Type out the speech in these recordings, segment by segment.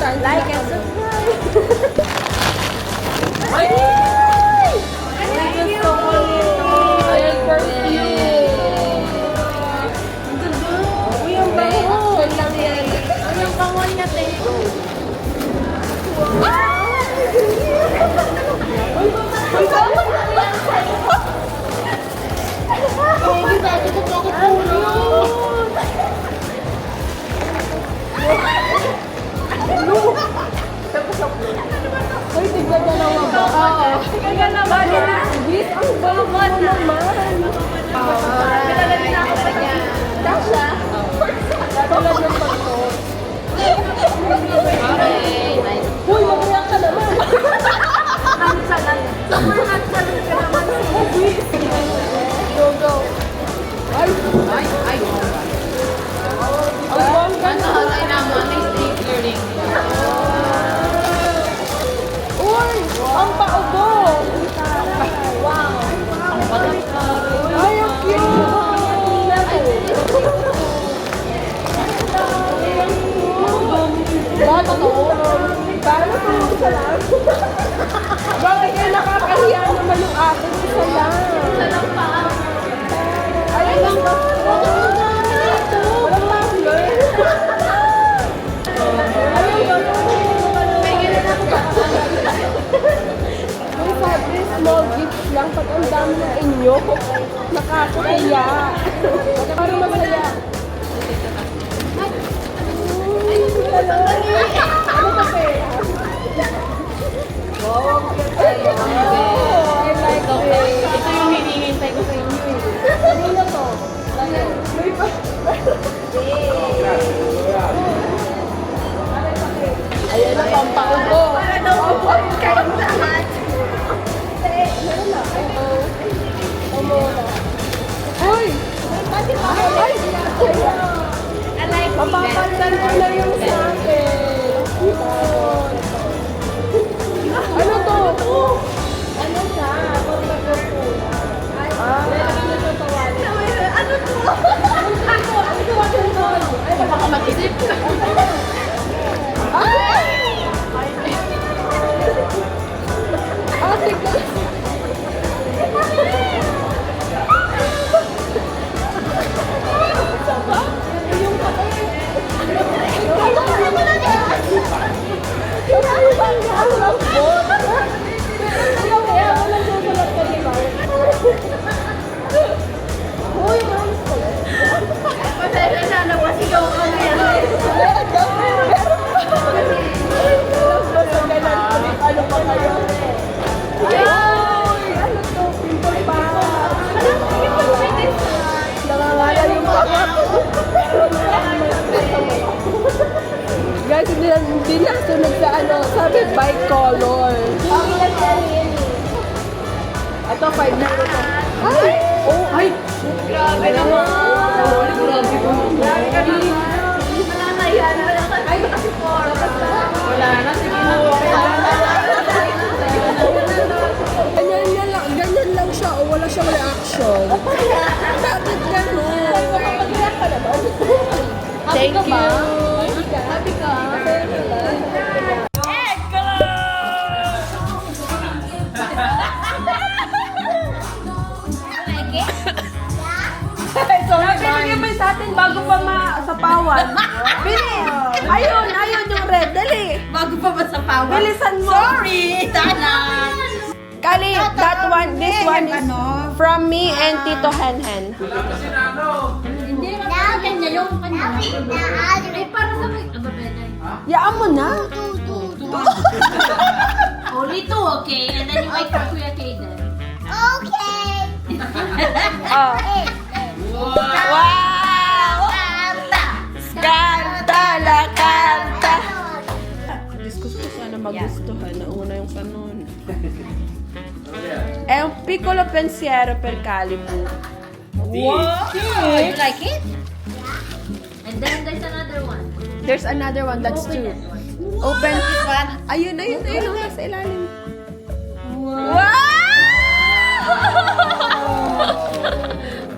time. Like and subscribe. Ay! Ay, gusto ko nito. Ayan, perfume. Ang ganda. Uy, ang bango. Ay, ang bango niya, te. Ay, bango na yan sa'yo. Baby, bakit ito ako puno? Uy, tignan dalawa ba? Oo. Tignan na ba? Bis, ang bango naman. Kilala din ako pa niya. Dasha? Tulad ng pagto. Uy, mamaya ka naman. Nagsalan. Super nagsalan ka naman. Bis. Go, go. Ay. Ang bongga naman. Uy! Ang paubo! Wow! Ay, ang cute! Ba, totoo? Paano kung isa lang? Bakit kayo nakakahiya naman yung akin? Isa lang. Isa lang pa. Ay, lang ba? Walang muffler. May sabi, small gifts lang pag ang dami na inyo. Nakakaya. Parang masaya. Ano ba pera? Wow, I like it. Ito yung hinihintay ko sa inyo eh. Ano na to? May pa. Ayan na, pampaubo. Para daw po kayong lahat. Meron na. Uy! Ay! Mapapansan ko na yung sa akin. Ano to? Ano siya? Ano to? Ano to? Ay, baka mag-isip ka. Ay! Ate ko. Saba? Yung pati. Ano naman na niya? Ano ba ang alam ko? Ano kaya ako lang susulat ka, di ba? Uy, malis ko. Pasensya na, napasigaw ka na yan. Ano pa kayo? Ay! Ano to? Pimple pa! Nakangala yung pangat. Guys, hindi nasunod sa ano, sabi by color. Ang ilan yan? Ito, 5 euro to. Ay! Oh, ay! Grabe naman! Grabe ko naman. Grabe ka naman. Wala na yan. Ay, kasi 4. Wala na, sige na. Ganyan lang siya o wala siyang reaction. Bakit gano'n? Mag-react ka naman. Thank you. Happy ka? Egg! Like it? So, binigyan mo sa atin bago pa masapawan. Bilis! Ayun yung red. Dali! Bago pa ba sa power? Bilisan mo! Sorry! Dana! Kali, that one, this one is from me and Tito Henhen. Hindi na kanya yung kanya. Ay, para sa may... Ano ba yan? Yaan mo na. Only two, okay? And then you wait for Kuya Kaden. Okay! Oh. Wow! Kanta la kanta! Diyos ko sana magustuhan. Nauna yung kanon. È un piccolo pensiero per Calibu. Wow! You like it? And then there's another one. There's another one, that's two. Open this one. Ayun, nasa ilalim. Wow!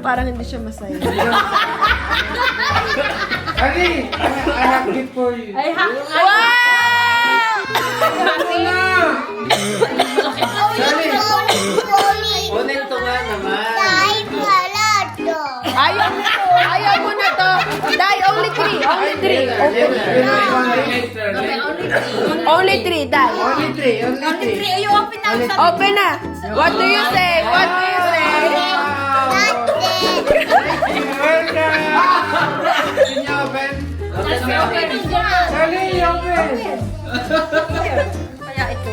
Parang hindi siya masaya. Ali, I have gift for you. Wow! Kunin to nga naman. Ayaw mo na to. Dai, only three. Only three. Only three, Dai. Only three. You open na. Open na. What do you say? What do you say? Can you open? Charlie, open. Kaya ito.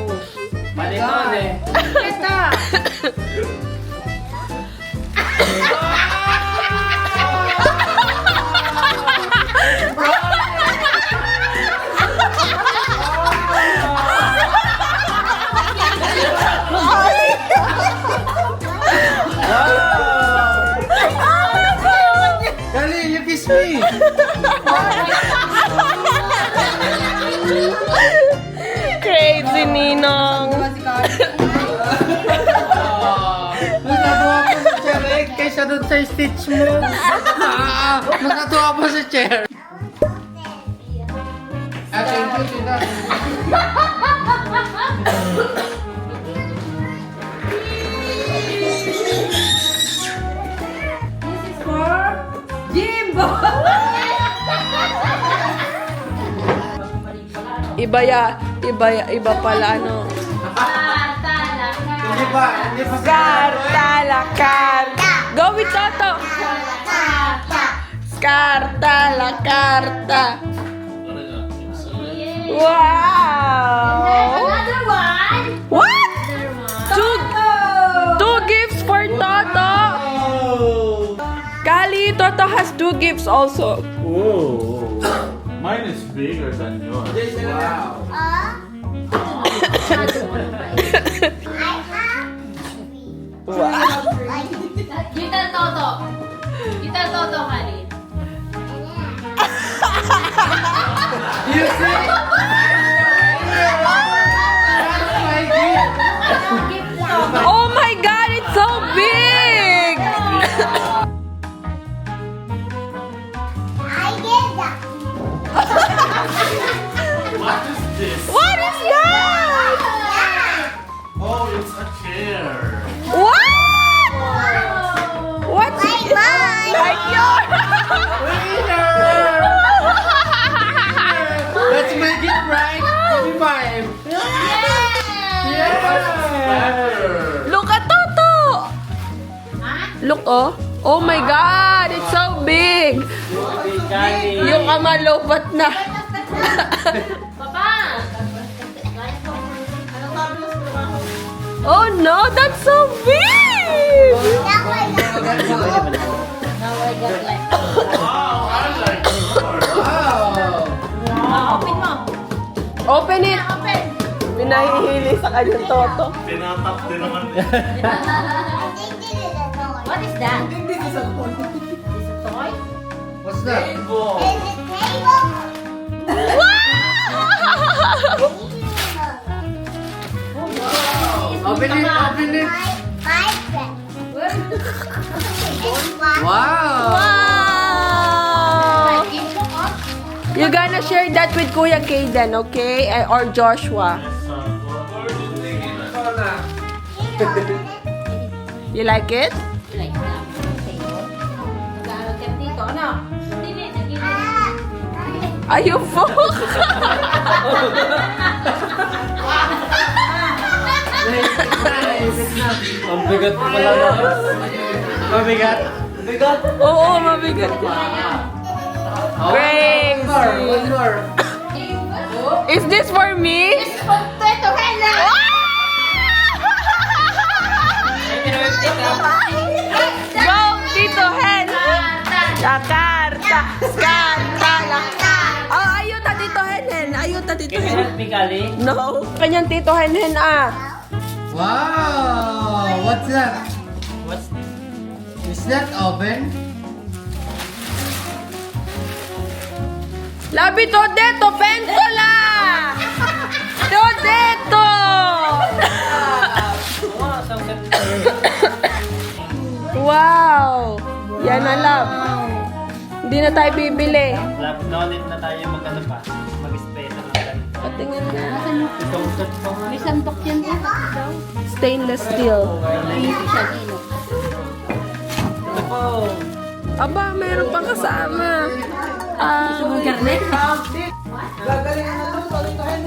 Palitan eh. Ito. Charlie, you kiss me. Crazy, Ninong. Nagkatuwa po sa chair eh, kaysa doon sa stitch mo. Nagkatuwa po sa chair. Thank you, tita. This is for Jimbo. Iba pala, ano. Hindi ba? Karta la carta. Go with Toto. Carta la carta. Wow. Another one. What? Two gifts for Toto. Kali, Toto has 2 gifts also. Whoa. Mine is bigger than yours. Wow. You tell Toto. You tell Toto, Kali. You see? That's my gift. Give Toto. Oh my God, it's so big. What is this? What is that? Oh, it's a chair. What? What's like yours? Let's make it right. 25. Better. Look at Toto. Look, oh. Oh my God, it's so big. Yung amalobat na. Papa. Oh no, that's so big. Now I got like. Wow, I like yours. Wow. Open mo. Open it. Open. Pinahihili sa kanyang Toto. Tinatap din naman niya. What is that? This is a toy. What's that? Rainbow. Open it, open it. Wow. Wow. You gonna share that with Kuya Kaden, okay? Or Joshua. You like it? Like that. Mag-aaral ka dito. Ano? Hindi, nagiging. Ayun po. Ang bigat pa pala na. Mabigat? Bigat? Oo, mabigat. Crazy. One more. Is this for me? Ito, Hela! Go, Tito Hen. La carta. Carta. Oh, ayun na Tito Hen. Ayun na Tito Hen. No. Kanyang Tito Hen ah. Wow. What's that? Is that oven? Labi to deto, pentola. To deto. Wow. Yan na love. Hindi na tayo bibili. No need na tayo mag-ano pa, mag-spray na lang ganito. Patingin nga. Itong set pa nga. May sandok yan po. Stainless steel. Hindi siya dino. Ito po. Aba, meron pang kasama. Garnet?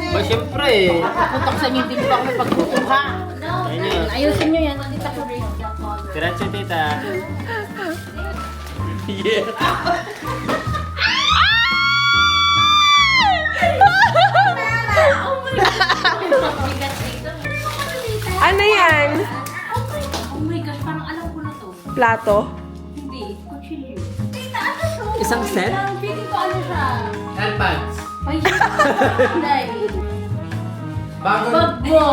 Ba, syempre eh. Putok sa inyo, hindi pa kami pagkukuha. Ayun yun. Ayusin nyo yan. Dito ko rin. Diretso, tita. Yeah. Ano yan? Oh my gosh, parang alam ko na to. Plato? Hindi, kutsilyo. Tita, ano to? Isang set? Feeling ko ano siya. Airpods. Ay, hindi. Bagong Wag mo.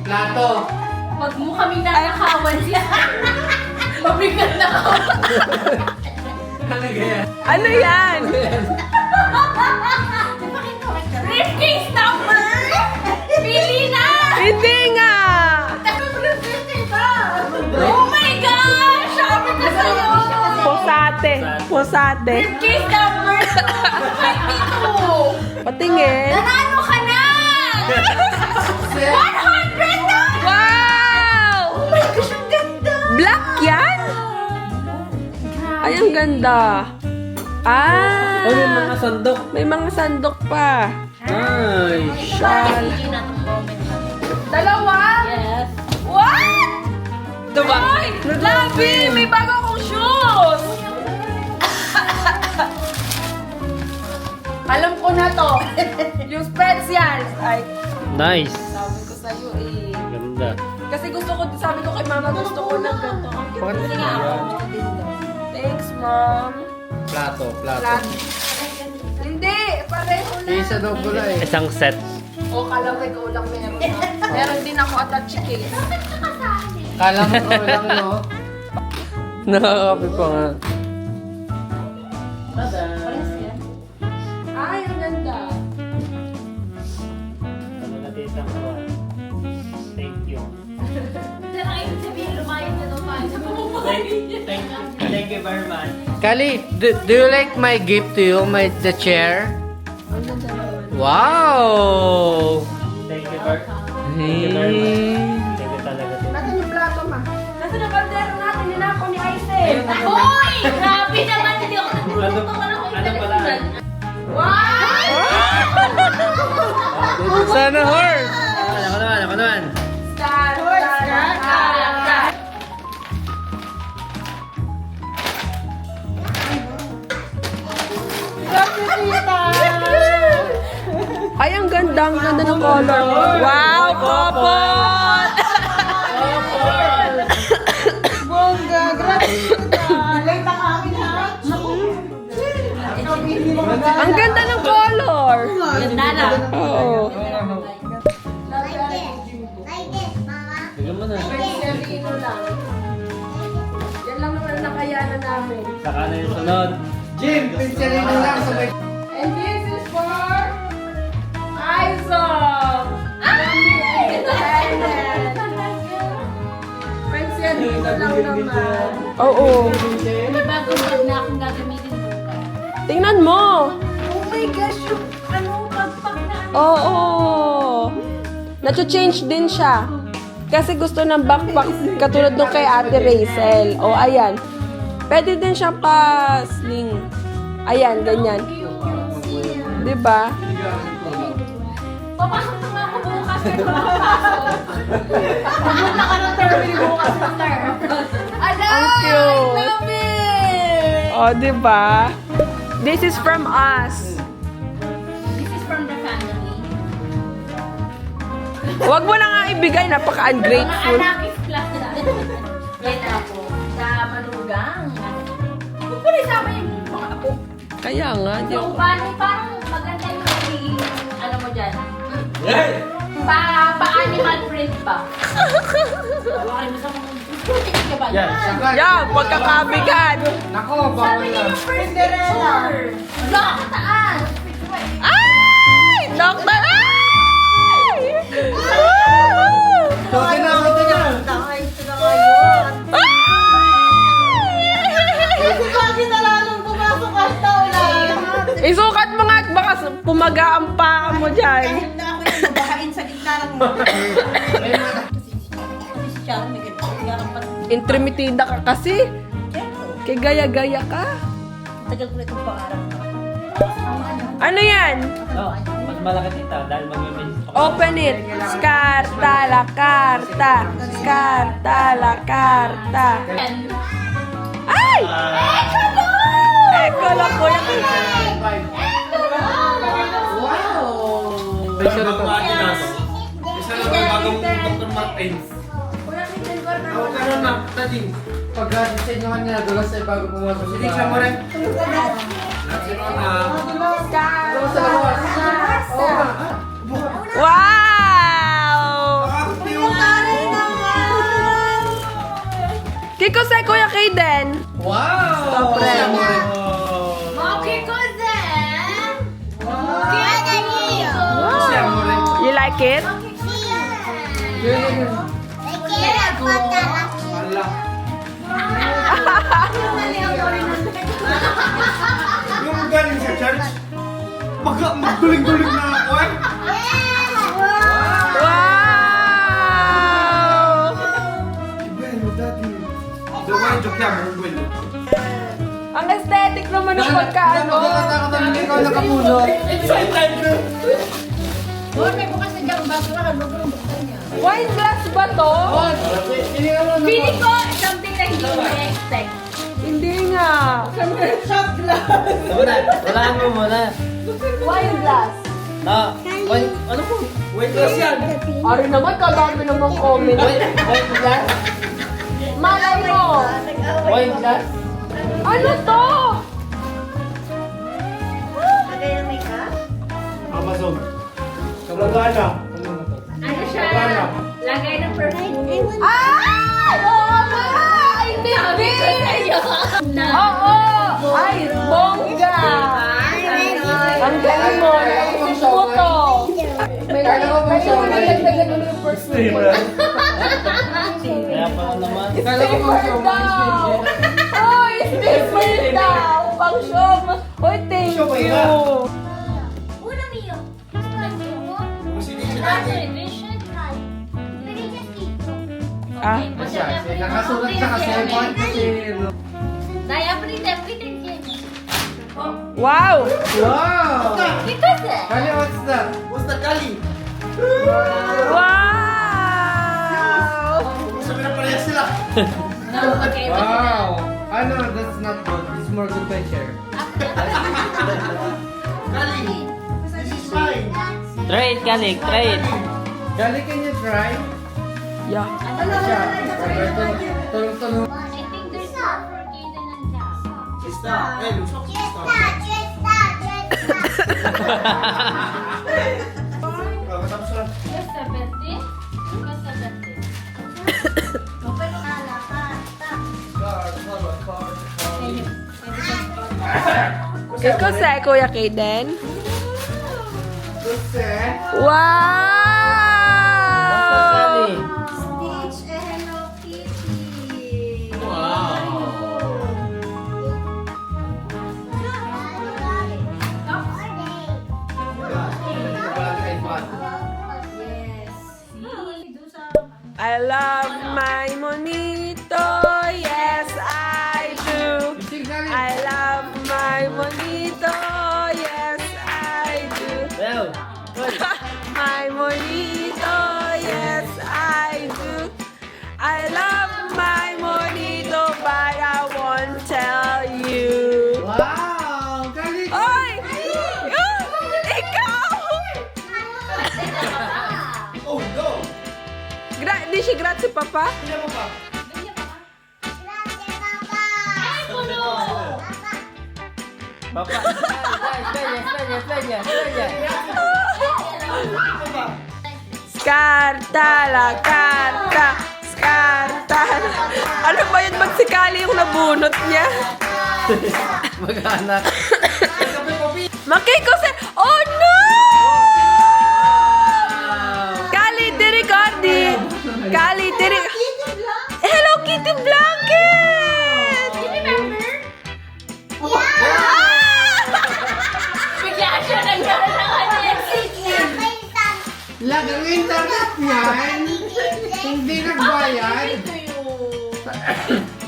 plato. Wag mo kami nanakawan siya. Mabigat na ako. Talaga yan. Ano yan? Briefcase number! Pili na! Hindi nga! Oh my gosh! Sabi ko sa'yo! Posate. Posate. Briefcase number 22! Patingin. Nanalo ka na! 100 na! Wow! Oh my gosh, ang ganda! Black yan? Ay, ang ganda. Ah! Oh, may mga sandok. May mga sandok pa. Nice. Shal. Dalawa? Yes. What? Diba? Ay, Labi! May bago akong shoes! Alam ko na to. Yung specials. Ay, Nice. sabi ko sa'yo eh. Ganda. Kasi gusto ko, sabi ko kay mama, gusto ko ng ganito. Ang ganda. Sige nga ako. Thanks, mom. Plato, Flat. Hindi, pareho na. Isa daw pula eh. Isang set. O, kala ko ikaw lang meron. Ha? Meron din ako attach case. Kala mo ko lang, no? Nakakapi pa nga. Pares yan. Ay, ang ganda. Ano na tita ko? Thank you. Diyan ang ibig sabihin, lumayas na daw tayo sa Thank you very much. Kali, do you like my gift to you, the chair? Ang ganda naman. Wow! Thank you very much. Thank you talaga. Nasaan yung plato, ma? Nasaan yung kaldero natin? Ninako ni Aisel. Hoy! Grabe naman! Hindi ako naguluto ka lang ako yung Wow! Sana horse! Ako naman. Star, star. Ay, ang ganda. Ang ganda ng color. Wow, couple! Bongga, grabe. Ang ganda ng color. Ganda na. Oo. Bigyan mo na. Marcelino lang. Yan lang naman ang nakayanan namin. Saka na yung sunod. Jim, pinselino lang sa may... And this is for Isaac! Marcelino lang naman. Oo. May bagong bag na akong gagamitin mo. Tingnan mo. Oh my gosh, yung pagpak na. Oo. Nacho-change din siya. Kasi gusto ng backpack katulad nung kay Ate Rachel. O, ayan. Pwede din siya pa-sling. Ayan, ganyan. Diba? Papasok na nga ako bukas. Pumunta ka ng terminal bukas, sister. Ang cute. I love it! O, diba? This is from us. This is from the family. Huwag mo na nga ibigay. Mga Napaka-ungrateful. anakis class na. Yan ako. Sa manugang. Huwag ko rin sama yung mga apo. Kaya nga. Di So, ako. parang maganda yung magiging, ano mo dyan? Pa-animal print pa. Hawakin mo sa mga putik ka ba? Yan, saka. Yan, pagkakabigan. Nako, Sabi bawal niya lang. yung first picture. Wala ka taas. Ay! Doktor! Ay! So, kinakita niya. Isukat mo nga at baka pumaga ang paa mo dyan. May mata. Intrimitida ka kasi. Kay gaya-gaya ka. Tagal ko na itong pangarap. Ano yan? No, mas malaki tita dahil mag-message pa. Open it. Skarta la carta. Skarta la carta. Ay! Eko lang kuya. Wow! Isa lang Adidas. Isa lang bagong Dr. Martens. Ako ka na, tadi. Pag-disenyohan niya, dulas ay bago pumasok sa bahay. Siya mo rin. Sino na? Dulas sa labas. Oo nga. Wow! Kiko sa Kuya Kaden. Wow! Stop, Siya mo rin. Okay ko then. Siya mo rin. You like it? Yun. Wala. Yung galing sa church, magduling-duling na ako eh. Wow! Diba yung joke yan, Mungwil. Ang aesthetic naman ng pagkaano. Nakakatakot ang ikaw nakapuno. May bukas na dyan, basura, buksan niya. Wine glass ba to? Piningan mo na Pili ko something na hindi ko na-expect. Hindi nga. Walaan mo muna. Wine glass. Na, ano po? Wait lang yan. Ari naman, kadami namang comment. Wine glass? Malay mo. Wine glass? Ano to? Amazon. Kamagana. Ano siya? Lagay ng perfume. Ay! Oo nga! Ay, hindi! Oo! Ay, bongga! Ang galing mo! Naisip mo to! May nagdagdagan mo yung perfume mo. Kaya pala naman. Kala ko mga siya daw! Hoy, steamer daw! Pang show mo! Hoy, thank you! Una Mio. Ah, Nakasulat sa kasi. Daya pa rin everything yun. wow! Wow! Ito sir. Kali, what's that? What's the kali? Wow! Sabi na pareha sila. No, okay. Wow! Ano, that's not good. It's more good picture. Kali. This is mine. Try it, Kalik. Try it. Kali, can you try? Yeah. Siya. Tulong-tulong. I think there's more for Kaden and Jazz. Sista. Eh, lusok. Sista. Matapos lang. Just 17? Just 17. Ikaw sa Kuya Kaden? Gusto Wow! I love my monito, yes I do. I love my monito, yes I do. Well, good. My monito, yes I do. I love my monito, but I won't tell you. Wow! Kali! Oy! Ikaw! Oh, no. Di siya grazie, Papa? Hindi mo pa. Ay, puno! Papa, España. Skarta la carta. Skarta. Ano ba yun? Magsikali yung nabunot niya. Mag-anak. Makiko sa... Oh no! Kali, diri Gordy. Kali, diri... Hello Kitty blanket! Remember? Ah! Bigla siya nagkaroon ng ano. Lagang internet niyan, hindi nagbayad.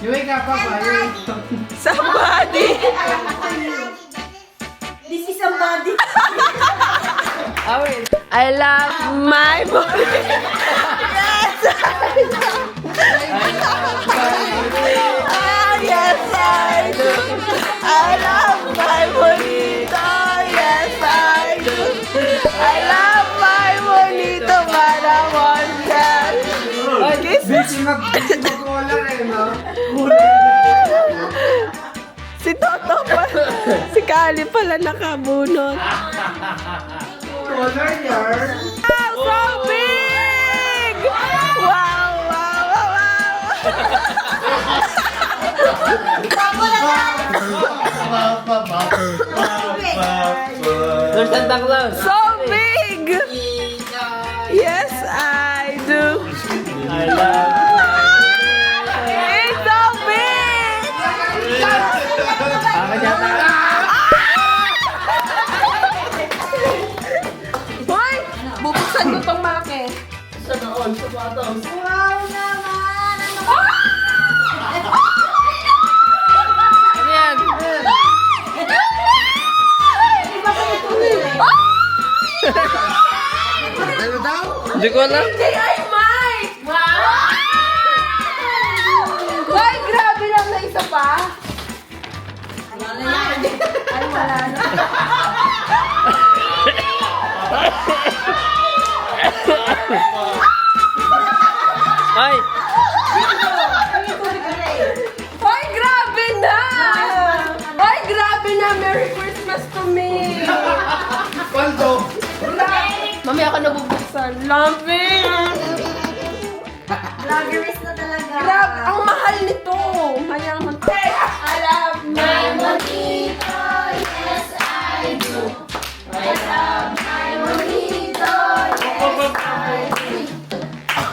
Yung ikapabayad. Somebody! This is somebody. I love my body. Yes! Yes, I do. I love my bonito. Yes, I do. I love my bonito para mondial. Busy mag-collar eh, no? Si Toto pa. Si Kali pala nakabunot. Collar yarn. Wow, so big! Wow, wow, wow, wow. There's Santa Claus. So big! Yes, I do. I love. It's so big! Bakit yata? Hoy! Bubuksan ko tong maki. Wow naman! Ano yan? Ano daw? Hindi ko alam. Ay, Mike! Wow! Hoy, grabe lang na isa pa. Wala yan. Ay, wala na. Ay! Hoy, grabe na! Hoy, grabe na! Merry Christmas to me! Paldo. Mamaya ako nabubuksan. Love it! Vloggeries na talaga. Grabe, ang mahal nito. Mayaman. I love my bonito, yes I do. I love my bonito, yes I do.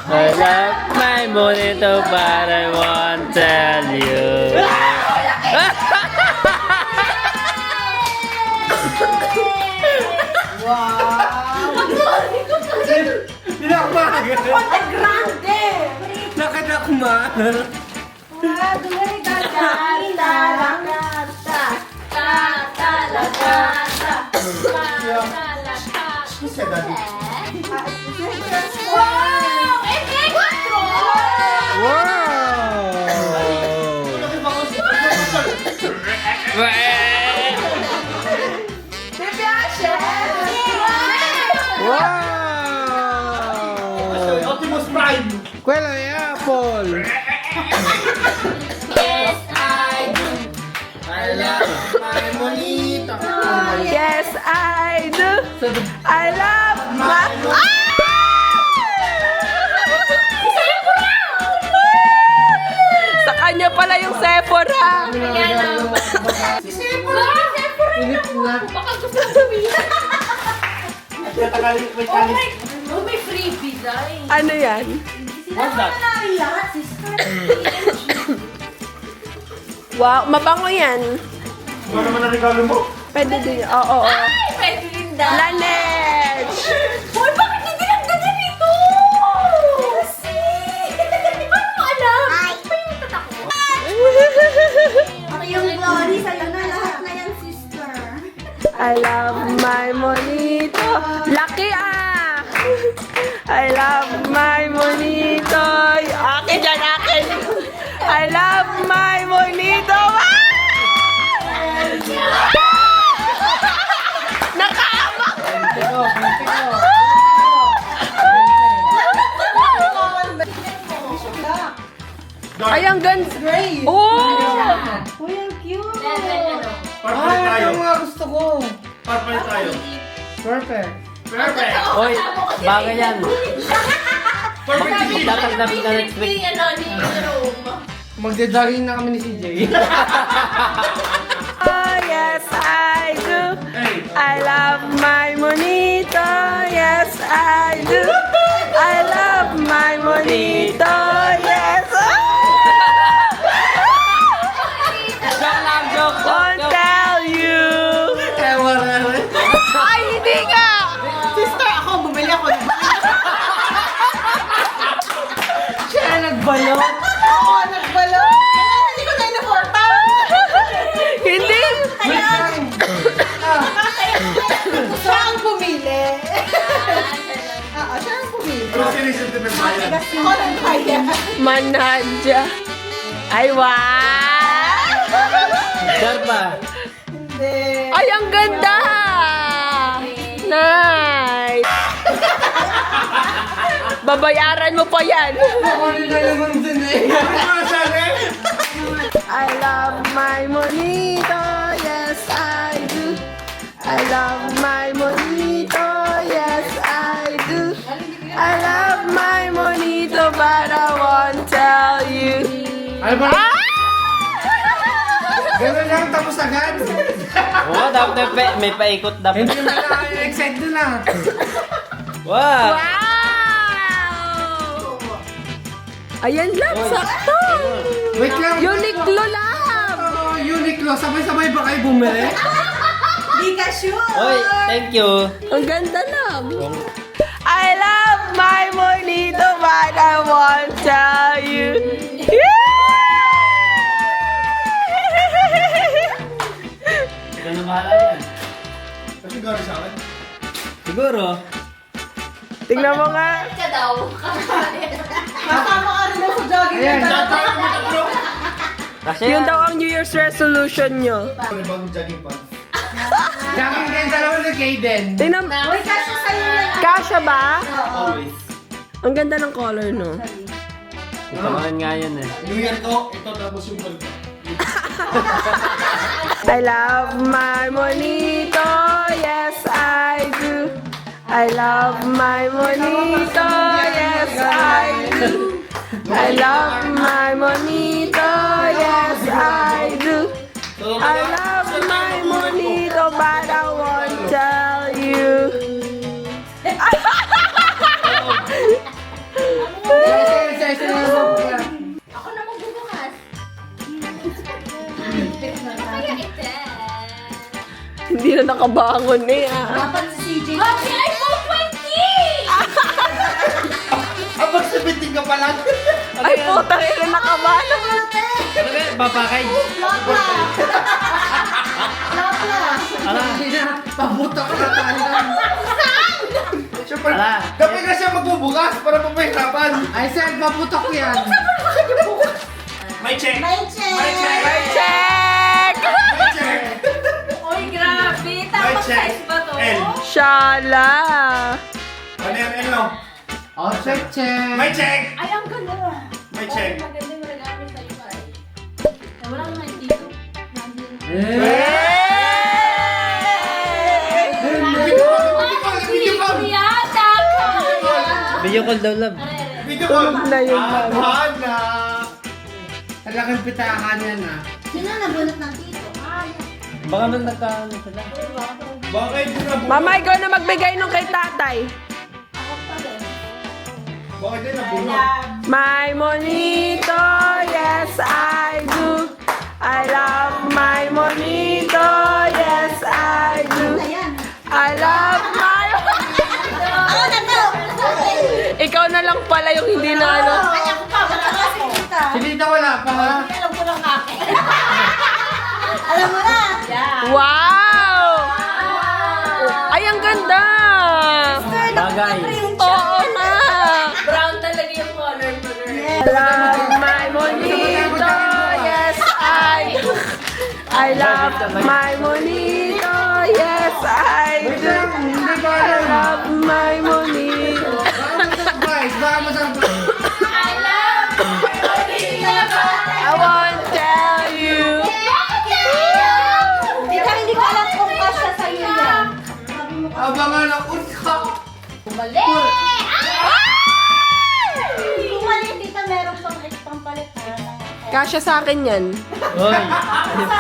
I love my bonito but I won't tell you. Pinakmagal. Ponte Grande! Nakadakma. Wow! Efecto! Baby Ashe! Wow! Optimus Prime! Kuela de Apple. Yes, I do. I love my bonito. Yes, I do. I love my... Sa kanya pala yung Sephora. Si Sephora! Sephora! Init na. Baka gusto mo sabihin. Oh, may freebie dahil. Ano yan? What's that? Lahat, sister. Wow, mabango yan. Ano naman ang regalo mo? Pwede din. Oo, oo. Ay, pwede rin daw. Laneige! Hoy, bakit hindi nagdagan ito? Kasi. Paano mo alam? Ay. Pa yung tatak mo? Ako yung glory sa'yo na lahat na yan, sister. I love my monito. Lucky ah! I love my monito. Akin dyan, akin. I love my monito. Ah! Nakaamak! Ay, ang ganda. Oh! Uy, ang cute. Level ano? Parpalit Ay, tayo. ang mga gusto ko. Parpalit tayo. Perfect. Perfect! Oy, bagay yan. Perfect TV! Magtatagdabit na next week. Ano, ni Jerome. Magdadahin na kami ni CJ. Oh, yes, I do. Hey! I love my monito. Yes, I do. I love my monito. Yes. Joke lang, joke, Won't joke. tell you. Eh, wala rin. Ay, hindi nga. Sister, ako, bumili ako. balot. Oo, nagbalot. Hindi ko na inaporta. Hindi. Wait lang. Siya ang pumili. Oo, siya ang pumili. Pero sinisip din ng bayan. Ako lang kaya. Manadya. Ay, wow! Darpa. Hindi. Ay, ang ganda! Nice! Babayaran mo pa yan. Kukunin na naman dun eh. I love my monito, yes I do. I love my monito, yes I do. I love my monito, but I won't tell you. Ano ba? Ganun lang, tapos agad. Oo, dapat may paikot dapat. Hindi mo na excited doon ah. Wow! Wow! Ayan lang, sakto! Wait lang. Uniqlo lang! Oh, Uniqlo. Sabay-sabay ba kayo bumili? Di ka sure. Oy, thank you. Ang ganda lang. I love my monito, but I won't tell you. Ikaw na bahala yan. Kasi gano'n sa akin. Siguro. Tingnan mo nga. Ka daw. Kasama ka rin sa jogging. Ayan. Kasi Yun daw ang New Year's resolution nyo. Bagong jogging pants. Jogging din dalawa ni Kaden. Tingnan mo. Uy, kasya sa'yo yan. Kasha ba? Always. Ang ganda ng color, no? Samahan nga yan eh. New Year ko, ito tapos yung balik. I love my monito, yes I do. I love my monito, yes I do. I love my monito, yes I do. I love my monito, but I won't tell you. Ako na magbubukas. Kaya ito. Hindi na nakabangon eh. Dapat si CJ. Mami, iPhone 20! Abang 17 ka pa lang. Ay, puta rin na nakabangon. Ano ba? Papakay. Lola. Lola. Hindi na. Pabuta ka na tayo. Siyempre, Ala. dapat na siya magbubukas para papahirapan. Ay, sir, paputok yan. May check! May check. Check! Uy, grabe. May Tapos check! size ba to? L. Shala! Ano yan? L no? Oh, check, check. May check! Ay, ang ganda. May check! Maganda yung regalo sa'yo pa eh. Wala kang nandito. Eh. Video call daw, love. Video call! na yun, mami. Hana! Ang laking pitakan yan ah. Sino nabunot ng tito? Baka man nagkaano sila. Bakit din nabuno? Mama, ikaw na magbigay nung kay tatay. Bakit din nabuno? My monito, yes I do. I love my monito, yes I do. Ayan. I love my Ako na to. Ikaw na lang pala yung hindi na ano. Ay, ako pa. Wala ka si tita. Si Lita wala pa ha? Alam ko lang akin. Alam mo na. Wow! Ay, ang ganda! Bagay. Oo nga! Brown talaga yung color mo. I love my monito, yes I do. I love my monito, yes I do. Hindi ba I alam? love my monito. Baka ma-surprise, baka ma-surprise. I love I won't tell you. Tita, hindi ko alam kung kasya sa'yo yan. Abangan ako ka. Mali! Kung mali, tita, meron pang pampalit ha. Kasya sa akin yan. Hoy.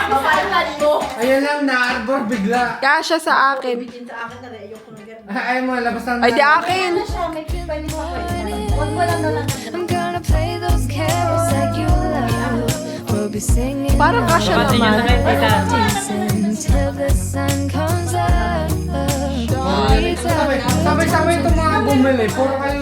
Mapalkan mo. Ayun lang, na-arbor bigla. Kasya sa akin. Sa akin na rin, ayoko nang ganun. Ay mo, labas ng... Ay, di akin. Ano siya, may pwede pa pwede. Huwag mo lang nalang. I'm gonna play those carols like you love. We'll be singing Parang kasya Kapatid niya na naman. kayo, tita. until the sun comes up. Sabay-sabay itong mga bumili. Puro kayo